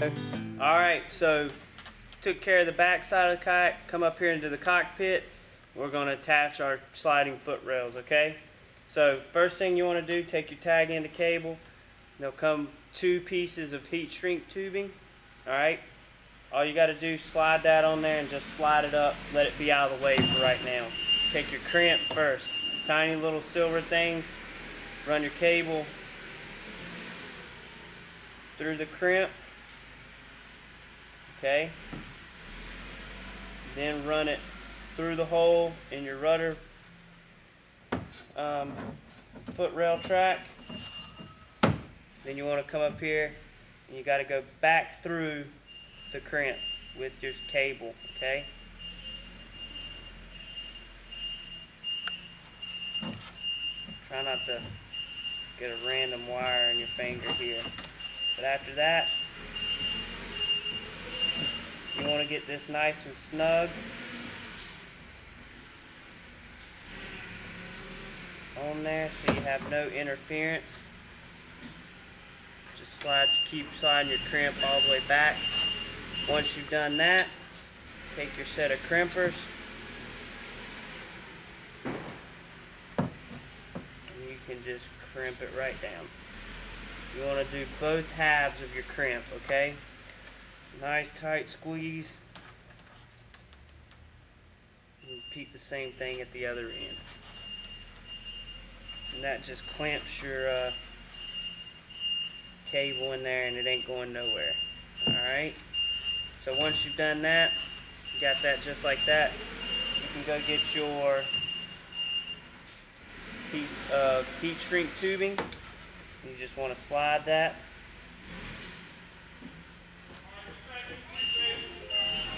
Alright, so took care of the back side of the kayak. Come up here into the cockpit. We're going to attach our sliding foot rails, okay? So first thing you want to do, take your tag end cable. There'll come 2 pieces of heat shrink tubing. Alright, all you got to do is slide that on there and just slide it up. Let it be out of the way for right now. Take your crimp first. Tiny little silver things. Run your cable through the crimp. Okay, then run it through the hole in your rudder foot rail track. Then you want to come up here and you got to go back through the crimp with your cable. Okay, try not to get a random wire in your finger here, but after that you want to get this nice and snug on there so you have no interference. Just keep sliding your crimp all the way back. Once you've done that, take your set of crimpers and you can just crimp it right down. You want to do both halves of your crimp, okay? Nice tight squeeze. And repeat the same thing at the other end. And that just clamps your cable in there and it ain't going nowhere. Alright? So once you've done that, you got that just like that, you can go get your piece of heat shrink tubing. You just want to slide that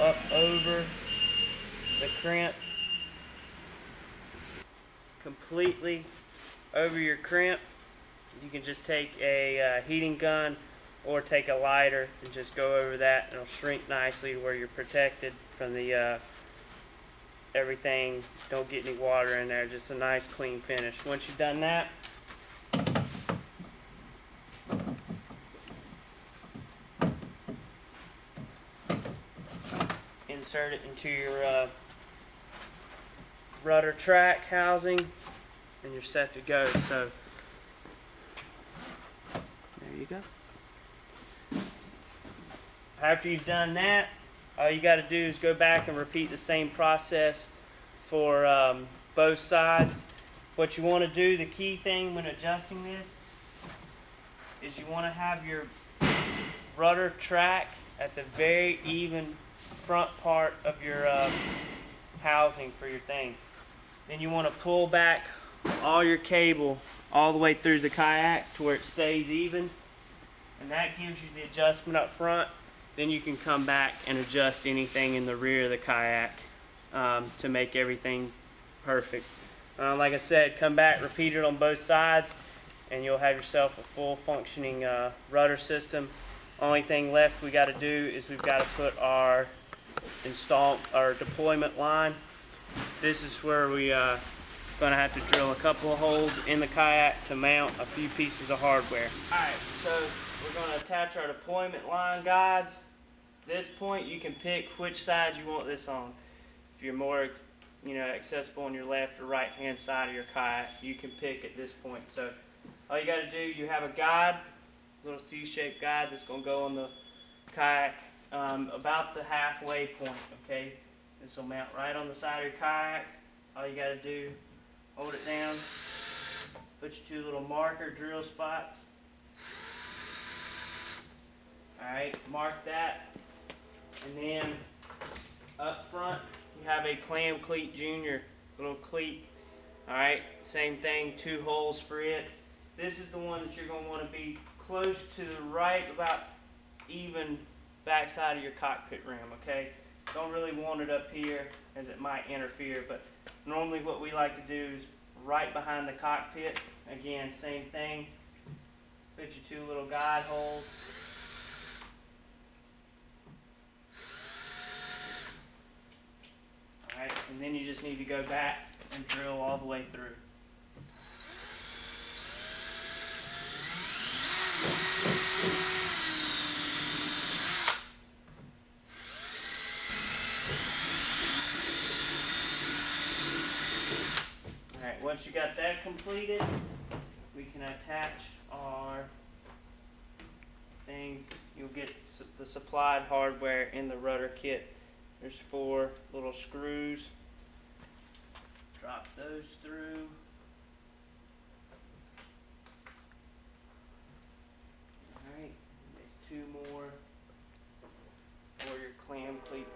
up over the crimp, completely over your crimp. You can just take a heating gun or take a lighter and just go over that, and it'll shrink nicely to where you're protected from the everything. Don't get any water in there, just a nice clean finish. Once you've done that, insert it into your rudder track housing and you're set to go. So there you go. After you've done that, all you got to do is go back and repeat the same process for both sides. What you want to do, the key thing when adjusting this, is you want to have your rudder track at the very even front part of your housing for your thing. Then you want to pull back all your cable all the way through the kayak to where it stays even, and that gives you the adjustment up front. Then you can come back and adjust anything in the rear of the kayak to make everything perfect. Like I said, come back, repeat it on both sides, and you'll have yourself a full functioning rudder system. Only thing left we got to do is we've got to put our deployment line. This is where we going to have to drill a couple of holes in the kayak to mount a few pieces of hardware. Alright, so we're going to attach our deployment line guides. At this point you can pick which side you want this on. If you're more accessible on your left or right hand side of your kayak, you can pick at this point. So all you got to do, you have a guide, a little C-shaped guide that's going to go on the kayak about the halfway point. Okay, this will mount right on the side of your kayak. All you got to do, hold it down, put your 2 little marker drill spots. Alright, mark that, and then up front you have a clam cleat junior, little cleat. Alright, same thing, 2 holes for it. This is the one that you're going to want to be close to the right, about even backside of your cockpit rim, okay? Don't really want it up here as it might interfere, but normally what we like to do is right behind the cockpit. Again, same thing. Put your 2 little guide holes. Alright, and then you just need to go back and drill all the way through. once you got that completed, we can attach our things. You'll get the supplied hardware in the rudder kit. There's 4 little screws. Drop those through. Alright, there's 2 more for your clam cleat.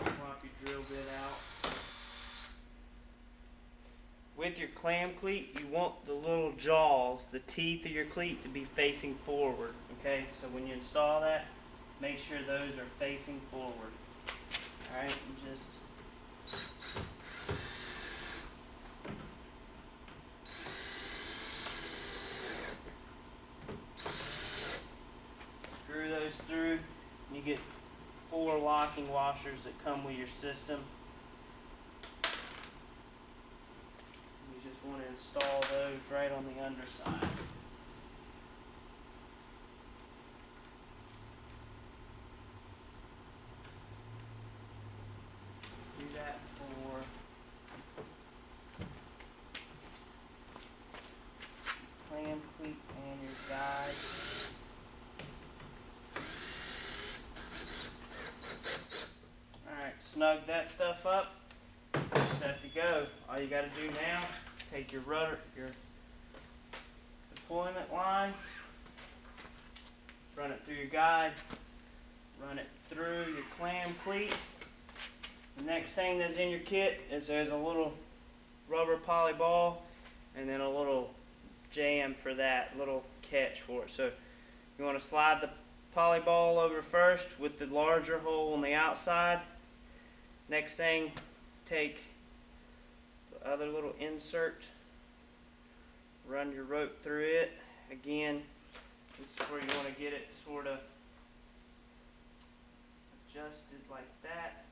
Swap your drill bit out. With your clam cleat, you want the little jaws, the teeth of your cleat, to be facing forward. Okay, so when you install that, make sure those are facing forward. Alright, and just screw those through. You get 4 locking washers that come with your system. You just want to install those right on the underside. Do that for clam cleat and your guide. Alright, snug that stuff up. Set to go. All you got to do now, take your rudder, your deployment line, run it through your guide, run it through your clam cleat. The next thing that's in your kit is there's a little rubber poly ball and then a little jam for that, little catch for it. So you want to slide the poly ball over first with the larger hole on the outside. Next thing, take the other little insert, run your rope through it. Again, this is where you want to get it sort of adjusted like that.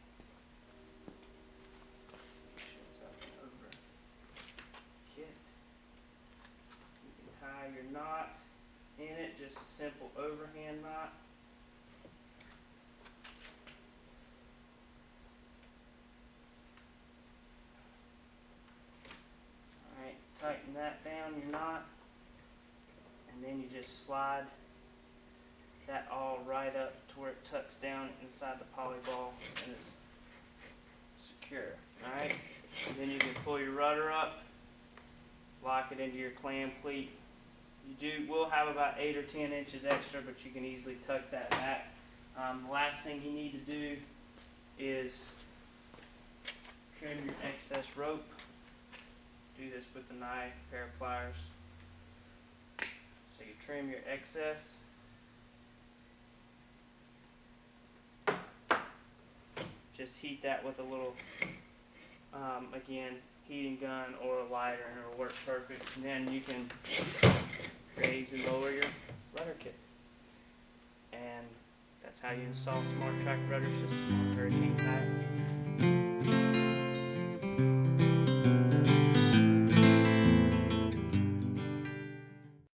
Tie your knot in it, just a simple overhand knot. Alright, tighten that down, your knot, and then you just slide that all right up to where it tucks down inside the poly ball and it's secure. Alright, and then you can pull your rudder up, lock it into your clam cleat. You will have about 8 or 10 inches extra, but you can easily tuck that back. The last thing you need to do is trim your excess rope. Do this with a knife, pair of pliers. So you trim your excess. Just heat that with a little, again, heating gun or a lighter, and it'll work perfect. And then you can raise and lower your rudder kit. And that's how you install Smart Track rudder system on Hurricane kayak.